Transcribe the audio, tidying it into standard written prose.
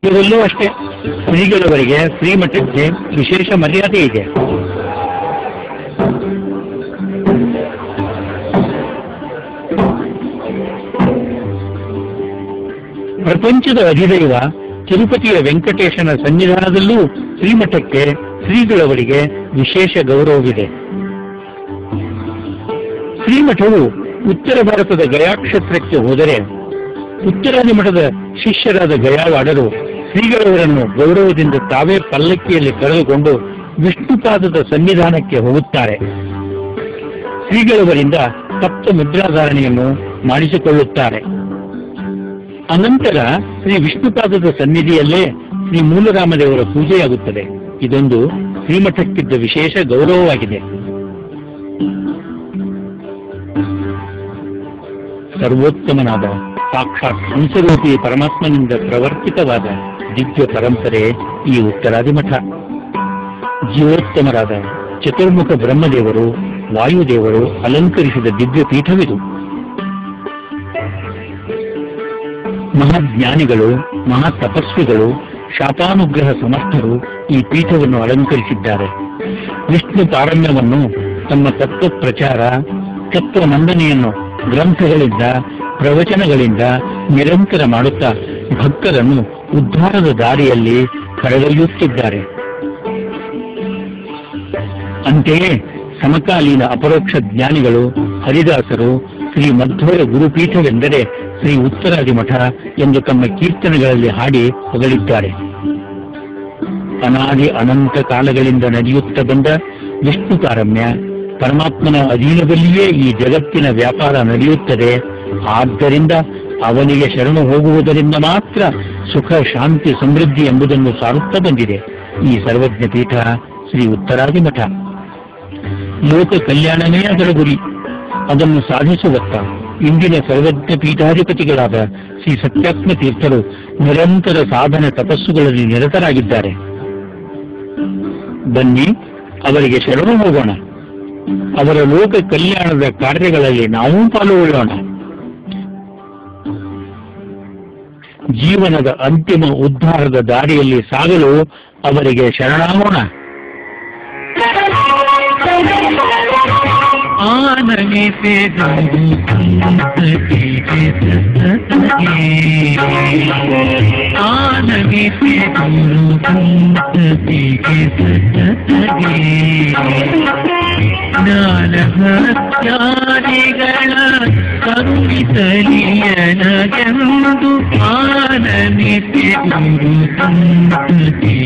ಇದರಲ್ಲೂ ಅಷ್ಟೇ ಶ್ರೀಗಳವರಿಗೆ ಶ್ರೀಮಠಕ್ಕೆ ವಿಶೇಷ ಮರ್ಯಾದೆ ಇದೆ. ಪ್ರಪಂಚದ ಅಧಿದೈವ ತಿರುಪತಿಯ ವೆಂಕಟೇಶನ ಸನ್ನಿಧಾನದಲ್ಲೂ ಶ್ರೀಮಠಕ್ಕೆ ಶ್ರೀಗಳವರಿಗೆ ವಿಶೇಷ ಗೌರವವಿದೆ. ಶ್ರೀಮಠವು ಉತ್ತರ ಭಾರತದ ಗಯಾ ಕ್ಷೇತ್ರಕ್ಕೆ ಹೋದರೆ ಉತ್ತರಾದಿ ಮಠದ ಶಿಷ್ಯರಾದ ಗಯಾವಾಡರು ಶ್ರೀಗಳವರನ್ನು ಗೌರವದಿಂದ ತಾವೇ ಪಲ್ಲಕ್ಕಿಯಲ್ಲಿ ಕರೆದುಕೊಂಡು ವಿಷ್ಣುಪಾದದ ಸನ್ನಿಧಾನಕ್ಕೆ ಹೋಗುತ್ತಾರೆ. ಶ್ರೀಗಳವರಿಂದ ತಪ್ತ ಮುದ್ರಾಧಾರಣೆಯನ್ನು ಮಾಡಿಸಿಕೊಳ್ಳುತ್ತಾರೆ. ಅನಂತರ ಶ್ರೀ ವಿಷ್ಣುಪಾದದ ಸನ್ನಿಧಿಯಲ್ಲೇ ಶ್ರೀ ಮೂಲರಾಮದೇವರ ಪೂಜೆಯಾಗುತ್ತದೆ. ಇದೊಂದು ಶ್ರೀಮಠಕ್ಕಿದ್ದ ವಿಶೇಷ ಗೌರವವಾಗಿದೆ. ಸರ್ವೋತ್ತಮನಾದ ಸಾಕ್ಷಾತ್ ಹಂಸರೂಪಿ ಪರಮಾತ್ಮನಿಂದ ಪ್ರವರ್ತಿತವಾದ ದಿವ್ಯ ಪರಂಪರೆ ಈ ಉತ್ತರಾದಿ ಮಠ. ಜೀವೋತ್ತಮರಾದ ಚತುರ್ಮುಖ ಬ್ರಹ್ಮದೇವರು, ವಾಯುದೇವರು ಅಲಂಕರಿಸಿದ ದಿವ್ಯ ಪೀಠವಿದು. ಮಹಾಜ್ಞಾನಿಗಳು, ಮಹಾತಪಸ್ವಿಗಳು, ಶಾಪಾನುಗ್ರಹ ಸಮರ್ಥರು ಈ ಪೀಠವನ್ನು ಅಲಂಕರಿಸಿದ್ದಾರೆ. ವಿಷ್ಣು ಪಾರಮ್ಯವನ್ನು ತಮ್ಮ ತತ್ವ ಪ್ರಚಾರ, ತತ್ವ ಮಂಡನೆಯನ್ನು ಗ್ರಂಥಗಳಿಂದ, ಪ್ರವಚನಗಳಿಂದ ನಿರಂತರ ಮಾಡುತ್ತಾ ಭಕ್ತರನ್ನು ಉದ್ಧಾರದ ದಾರಿಯಲ್ಲಿ ಕರೆದೊಯ್ಯುತ್ತಿದ್ದಾರೆ. ಅಂತೆಯೇ ಸಮಕಾಲೀನ ಅಪರೋಕ್ಷ ಜ್ಞಾನಿಗಳು, ಹರಿದಾಸರು ಶ್ರೀ ಮಧ್ವರ ಗುರುಪೀಠವೆಂದರೆ ಶ್ರೀ ಉತ್ತರಾದಿ ಮಠ ಎಂದು ತಮ್ಮ ಕೀರ್ತನೆಗಳಲ್ಲಿ ಹಾಡಿ ಹೊಗಳಿದ್ದಾರೆ. ಅನಾದಿ ಅನಂತ ಕಾಲಗಳಿಂದ ನಡೆಯುತ್ತಾ ಬಂದ ವಿಷ್ಣು ಪಾರಮ್ಯ ಪರಮಾತ್ಮನ ಅಧೀನದಲ್ಲಿಯೇ ಈ ಜಗತ್ತಿನ ವ್ಯಾಪಾರ ನಡೆಯುತ್ತದೆ. ಆದ್ದರಿಂದ ಅವನಿಗೆ ಶರಣು ಹೋಗುವುದರಿಂದ ಮಾತ್ರ ಸುಖ, ಶಾಂತಿ, ಸಮೃದ್ಧಿ ಎಂಬುದನ್ನು ಸಾರುತ್ತಾ ಬಂದಿದೆ ಈ ಸರ್ವಜ್ಞ ಪೀಠ ಶ್ರೀ ಉತ್ತರಾದಿ ಮಠ. ಲೋಕ ಕಲ್ಯಾಣವೇ ಅದರ ಗುರಿ. ಅದನ್ನು ಸಾಧಿಸುವತ್ತ ಇಂದಿನ ಸರ್ವಜ್ಞ ಪೀಠಾಧಿಪತಿಗಳಾದ ಶ್ರೀ ಸತ್ಯಾತ್ಮ ತೀರ್ಥರು ನಿರಂತರ ಸಾಧನೆ ತಪಸ್ಸುಗಳಲ್ಲಿ ನಿರತರಾಗಿದ್ದಾರೆ. ಬನ್ನಿ ಅವರಿಗೆ ಶರಣು ಹೋಗೋಣ. ಅವರ ಲೋಕ ಕಲ್ಯಾಣದ ಕಾರ್ಯಗಳಲ್ಲಿ ನಾವು ಪಾಲ್ಗೊಳ್ಳೋಣ. ಜೀವನದ ಅಂತಿಮ ಉದ್ಧಾರದ ದಾರಿಯಲ್ಲಿ ಸಾಗಲು ಅವರಿಗೆ ಶರಣಾಗೋಣ. आनने से आनने से ಜ್ಞಾನಭಕ್ತ್ಯಾದಿಗಳ ಕರುಣಿಸಲಿಯನಗೆಂದು ಆನನಿಸಿ ಗುರು ಸಂತತಿ